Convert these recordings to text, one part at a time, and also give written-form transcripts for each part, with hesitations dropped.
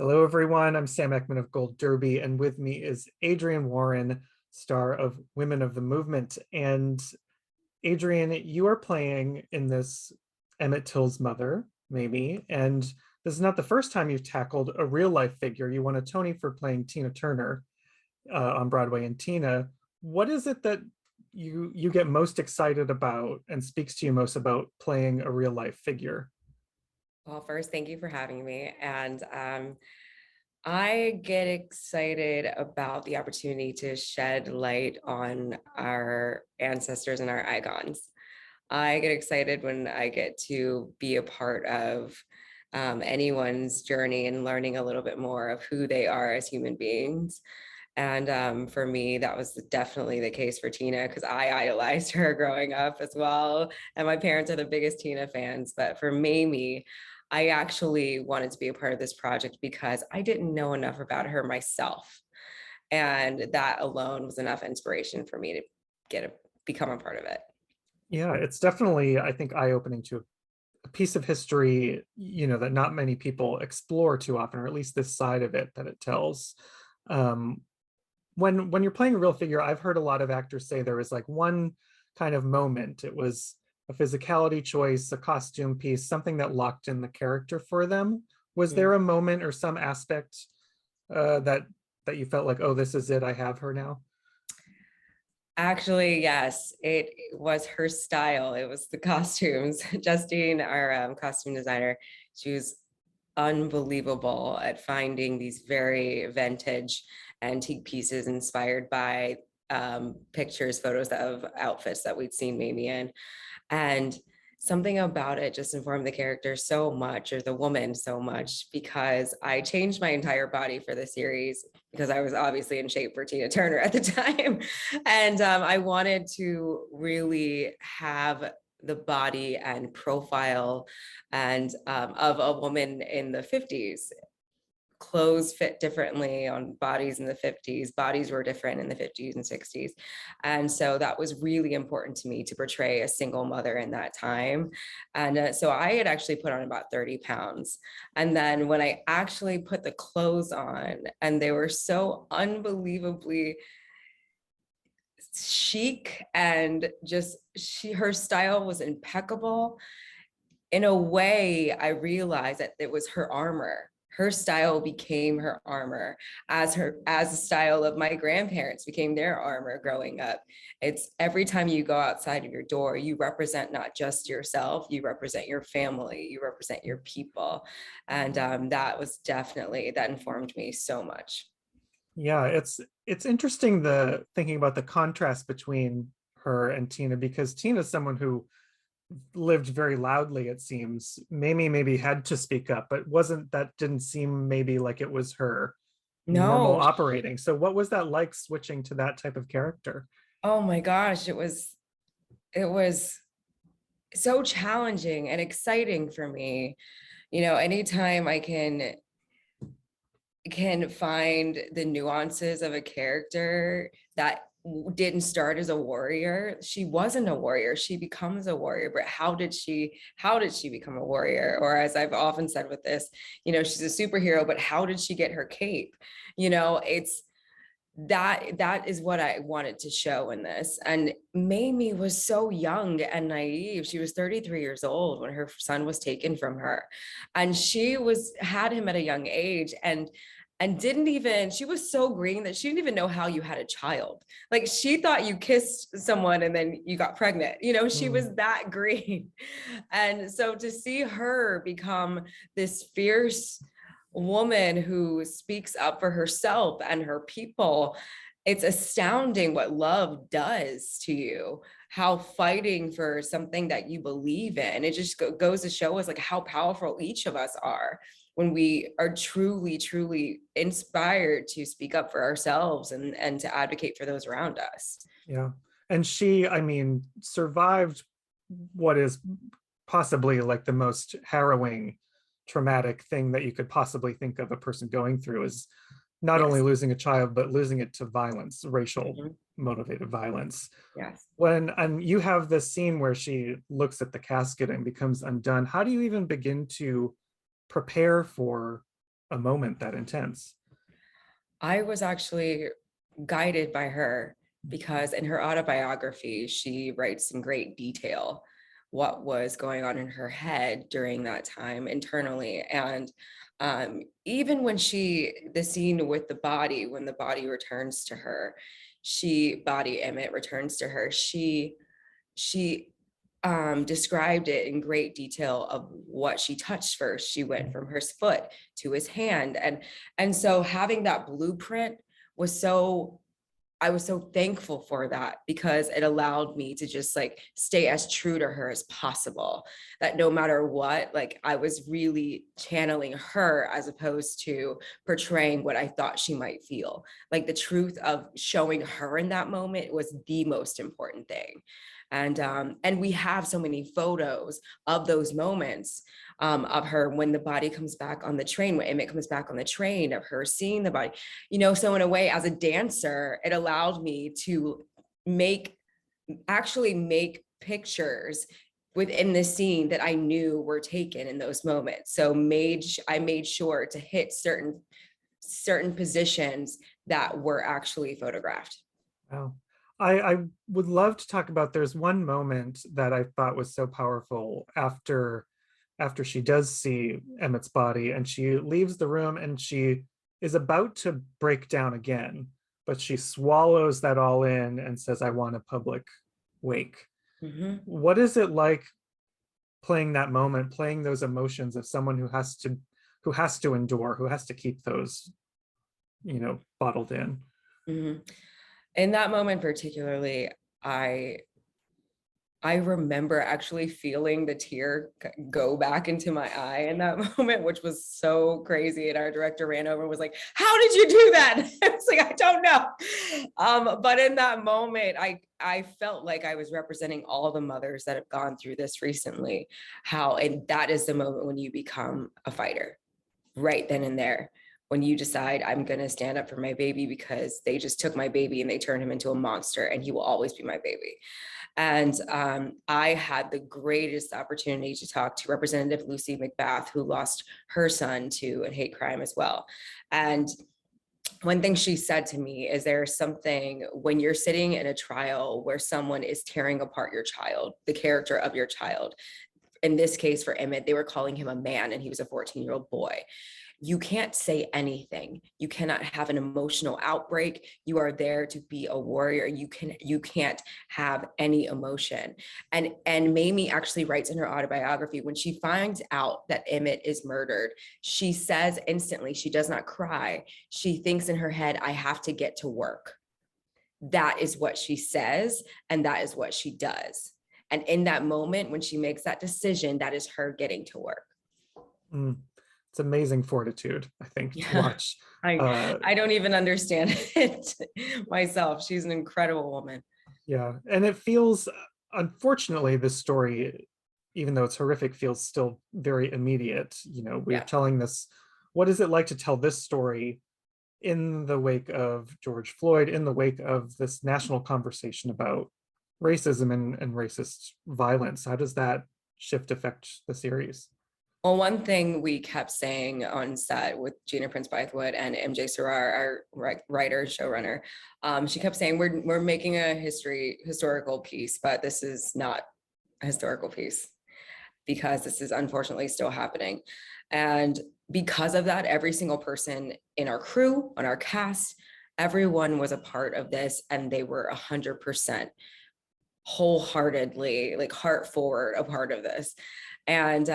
Hello, everyone. I'm Sam Eckmann of Gold Derby, and with me is Adrienne Warren, star of Women of the Movement. And Adrienne, you are playing in this Emmett Till's mother, Mamie, and this is not the first time you've tackled a real life figure. You won a Tony for playing Tina Turner on Broadway in Tina. What is it that you get most excited about and speaks to you most about playing a real life figure? Well, first, thank you for having me. And I get excited about the opportunity to shed light on our ancestors and our icons. I get excited when I get to be a part of anyone's journey and learning a little bit more of who they are as human beings. And for me, that was definitely the case for Tina because I idolized her growing up as well. And my parents are the biggest Tina fans. But for Mamie, I actually wanted to be a part of this project because I didn't know enough about her myself. And that alone was enough inspiration for me to become a part of it. Yeah, it's definitely, I think, eye-opening to a piece of history, that not many people explore too often, or at least this side of it that it tells. Um, when you're playing a real figure, I've heard a lot of actors say there was like one kind of moment. It was a physicality choice, a costume piece, something that locked in the character for them. Was there a moment or some aspect that you felt like, oh, this is it, I have her now? Actually, yes, it was her style. It was the costumes. Justine, our costume designer, she was unbelievable at finding these very vintage antique pieces inspired by pictures, photos of outfits that we'd seen Mamie in. And something about it just informed the character so much, or the woman so much, because I changed my entire body for the series because I was obviously in shape for Tina Turner at the time. And I wanted to really have the body and profile and of a woman in the 50s. Clothes fit differently on bodies in the 50s. Bodies were different in the 50s and 60s. And so that was really important to me to portray a single mother in that time. And so I had actually put on about 30 pounds. And then when I actually put the clothes on, and they were so unbelievably chic and just her style was impeccable. In a way, I realized that it was her armor. Her style became her armor, as the style of my grandparents became their armor growing up. It's every time you go outside of your door, you represent not just yourself, you represent your family, you represent your people. And that informed me so much. Yeah, it's interesting the thinking about the contrast between her and Tina, because Tina's someone who lived very loudly, it seems. Mamie maybe had to speak up, but didn't seem maybe like it was her normal No. operating. So what was that like, switching to that type of character? Oh my gosh, it was so challenging and exciting for me. Anytime I can find the nuances of a character that didn't start as a warrior. She wasn't a warrior, she becomes a warrior. But how did she become a warrior? Or as I've often said with this, she's a superhero, but how did she get her cape? It's that is what I wanted to show in this. And Mamie was so young and naive. She was 33 years old when her son was taken from her. And had him at a young age, and didn't even, she was so green that she didn't even know how you had a child. Like, she thought you kissed someone and then you got pregnant. She was that green. And so to see her become this fierce woman who speaks up for herself and her people, it's astounding what love does to you, how fighting for something that you believe in, it just goes to show us like how powerful each of us are when we are truly, truly inspired to speak up for ourselves and to advocate for those around us. Yeah. And she, I mean, survived what is possibly like the most harrowing, traumatic thing that you could possibly think of a person going through, is not only Yes. losing a child, but losing it to violence, racial Mhm. motivated violence. Yes. And you have this scene where she looks at the casket and becomes undone. How do you even begin to prepare for a moment that intense? I was actually guided by her because in her autobiography, she writes in great detail what was going on in her head during that time internally. And even when the scene with the body, when the body returns to her, body Emmett returns to her, she described it in great detail of what she touched first. She went from her foot to his hand. And so having that blueprint was I was so thankful for that because it allowed me to just like stay as true to her as possible. That no matter what, like I was really channeling her as opposed to portraying what I thought she might feel. Like the truth of showing her in that moment was the most important thing. And we have so many photos of those moments of her when the body comes back on the train, when Emmett comes back on the train, of her seeing the body, so in a way, as a dancer, it allowed me to actually make pictures within the scene that I knew were taken in those moments. So I made sure to hit certain positions that were actually photographed. Wow. I would love to talk about, there's one moment that I thought was so powerful after she does see Emmett's body and she leaves the room and she is about to break down again, but she swallows that all in and says, I want a public wake. Mm-hmm. What is it like playing that moment, playing those emotions of someone who has to endure, who has to keep those, bottled in? Mm-hmm. In that moment particularly, I remember actually feeling the tear go back into my eye in that moment, which was so crazy. And our director ran over and was like, "How did you do that?" I was like, "I don't know." But in that moment, I felt like I was representing all the mothers that have gone through this recently. And that is the moment when you become a fighter, right then and there. When you decide, I'm going to stand up for my baby because they just took my baby and they turned him into a monster and he will always be my baby. And I had the greatest opportunity to talk to Representative Lucy McBath, who lost her son to a hate crime as well. And one thing she said to me is, there's something when you're sitting in a trial where someone is tearing apart your child, the character of your child. In this case for Emmett, they were calling him a man and he was a 14-year-old boy. You can't say anything. You cannot have an emotional outbreak. You are there to be a warrior. You can't have any emotion. And Mamie actually writes in her autobiography, when she finds out that Emmett is murdered, she says instantly, she does not cry. She thinks in her head, I have to get to work. That is what she says, and that is what she does. And in that moment, when she makes that decision, that is her getting to work. Mm. It's amazing fortitude, I think, to watch. I don't even understand it myself. She's an incredible woman. Yeah, and it feels, unfortunately, this story, even though it's horrific, feels still very immediate. We're telling this, what is it like to tell this story in the wake of George Floyd, in the wake of this national conversation about racism and racist violence? How does that shift affect the series? Well, one thing we kept saying on set with Gina Prince Bythewood and MJ Sarar, our writer, showrunner, she kept saying, we're making a historical piece, but this is not a historical piece because this is unfortunately still happening. And because of that, every single person in our crew, on our cast, everyone was a part of this, and they were 100% wholeheartedly, like heart forward, a part of this. And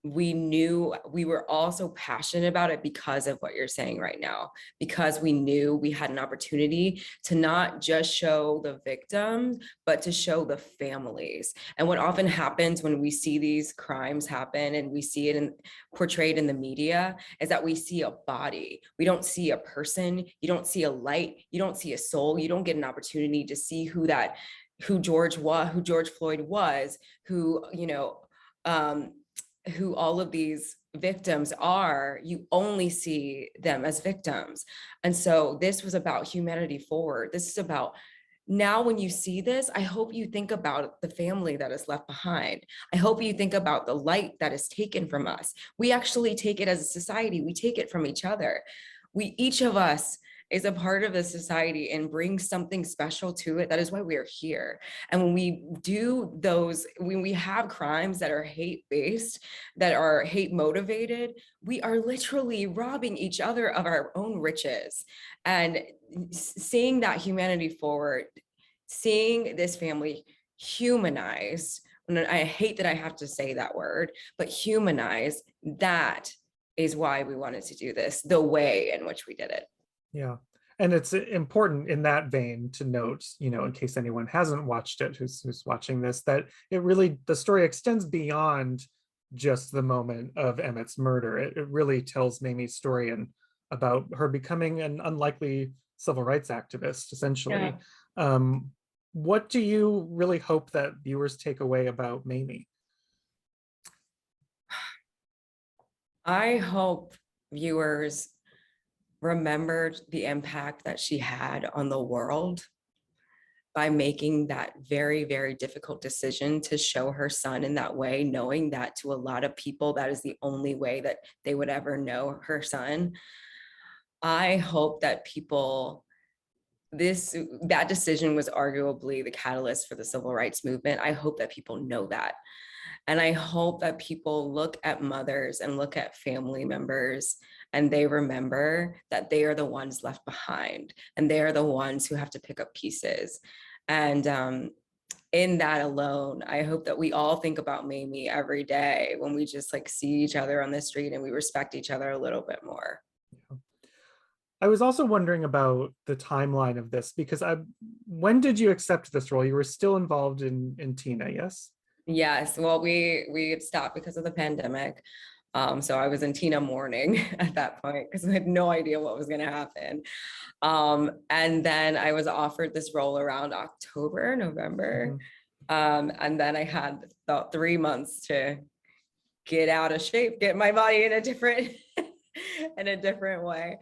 we were also passionate about it because of what you're saying right now, because we knew we had an opportunity to not just show the victims, but to show the families. And what often happens when we see these crimes happen and we see it portrayed in the media is that we see a body. We don't see a person. You don't see a light. You don't see a soul. You don't get an opportunity to see who George Floyd was, who all of these victims are. You only see them as victims. And so this was about humanity forward. This is about now when you see this, I hope you think about the family that is left behind. I hope you think about the light that is taken from us. We actually take it as a society. We take it from each other. Each of us is a part of the society and brings something special to it. That is why we are here. And when we do those, when we have crimes that are hate-based, that are hate-motivated, we are literally robbing each other of our own riches. And seeing that humanity forward, seeing this family humanized, and I hate that I have to say that word, but humanize, that is why we wanted to do this, the way in which we did it. Yeah. And it's important in that vein to note, in case anyone hasn't watched it, who's watching this, that the story extends beyond just the moment of Emmett's murder. It really tells Mamie's story and about her becoming an unlikely civil rights activist, essentially. Yeah. What do you really hope that viewers take away about Mamie? I hope viewers remembered the impact that she had on the world by making that very, very difficult decision to show her son in that way, knowing that to a lot of people, that is the only way that they would ever know her son. I hope that that decision was arguably the catalyst for the civil rights movement. I hope that people know that. And I hope that people look at mothers and look at family members and they remember that they are the ones left behind and they are the ones who have to pick up pieces. And in that alone, I hope that we all think about Mamie every day when we just see each other on the street and we respect each other a little bit more. I was also wondering about the timeline of this, because when did you accept this role? You were still involved in Tina, yes? Yes, well, we had stopped because of the pandemic. So I was in Tina mourning at that point because I had no idea what was going to happen. And then I was offered this role around October, November. And then I had about 3 months to get out of shape, get my body in a different way.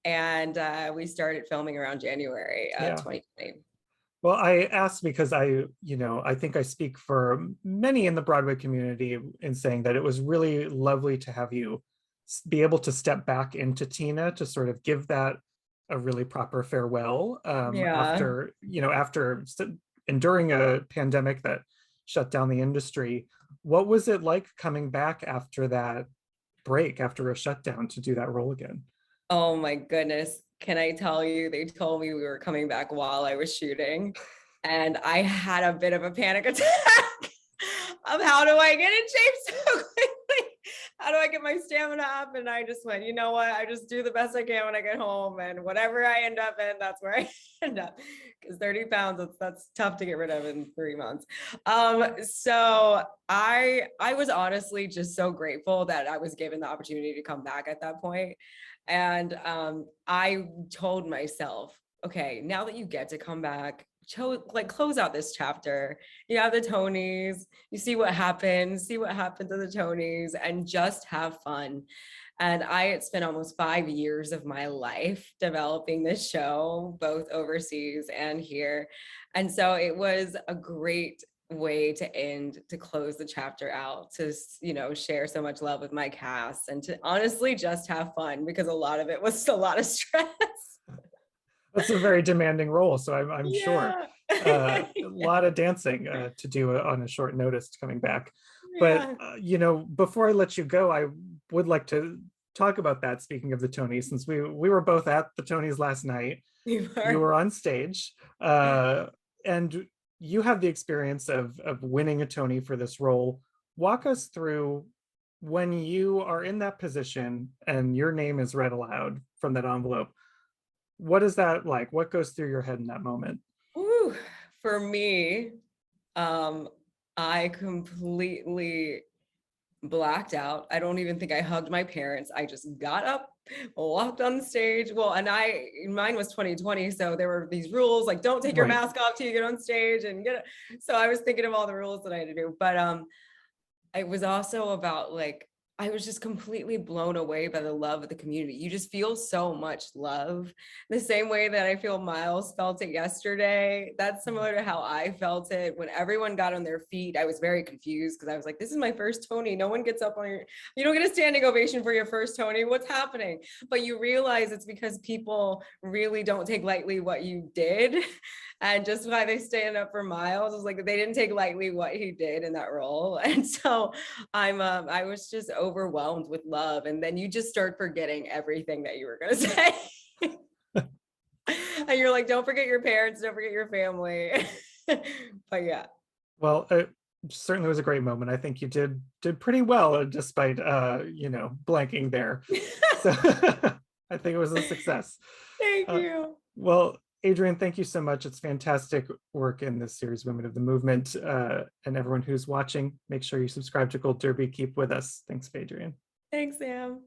And we started filming around January 2020. Well, I asked because I think I speak for many in the Broadway community in saying that it was really lovely to have you be able to step back into Tina to sort of give that a really proper farewell after enduring a pandemic that shut down the industry. What was it like coming back after that break, after a shutdown, to do that role again? Oh my goodness. Can I tell you, they told me we were coming back while I was shooting, and I had a bit of a panic attack of how do I get in shape so quickly? How do I get my stamina up? And I just went, you know what? I just do the best I can when I get home, and whatever I end up in, that's where I end up. Because 30 pounds, that's tough to get rid of in 3 months. So I was honestly just so grateful that I was given the opportunity to come back at that point. And I told myself, okay, now that you get to come back, close out this chapter. You have the Tonys, you see what happens to the Tonys, and just have fun. And I had spent almost 5 years of my life developing this show, both overseas and here. And so it was a great way to close the chapter out, to share so much love with my cast and to honestly just have fun, because a lot of it was a lot of stress. That's a very demanding role, so I'm sure a lot of dancing to do on a short notice coming back. But before I let you go, I would like to talk about that. Speaking of the Tonys, since we were both at the Tonys last night, you were on stage, and you have the experience of winning a Tony for this role. Walk us through when you are in that position and your name is read aloud from that envelope. What is that like? What goes through your head in that moment? Ooh, for me, I completely blacked out. I don't even think I hugged my parents. I just got up, walked on the stage. Well, and mine was 2020, so there were these rules like don't take your mask off till you get on stage and get it. So I was thinking of all the rules that I had to do. But it was also about I was just completely blown away by the love of the community. You just feel so much love. The same way that I feel Miles felt it yesterday. That's similar to how I felt it. When everyone got on their feet, I was very confused because I was like, this is my first Tony. No one gets up on you don't get a standing ovation for your first Tony. What's happening? But you realize it's because people really don't take lightly what you did. And just why they stand up for Miles is like they didn't take lightly what he did in that role. And so I was just overwhelmed with love. And then you just start forgetting everything that you were gonna say. And you're like, don't forget your parents, don't forget your family. But yeah. Well, it certainly was a great moment. I think you did pretty well despite blanking there. So I think it was a success. Thank you. Well, Adrienne, thank you so much. It's fantastic work in this series, Women of the Movement. And everyone who's watching, make sure you subscribe to Gold Derby. Keep with us. Thanks, Adrienne. Thanks, Sam.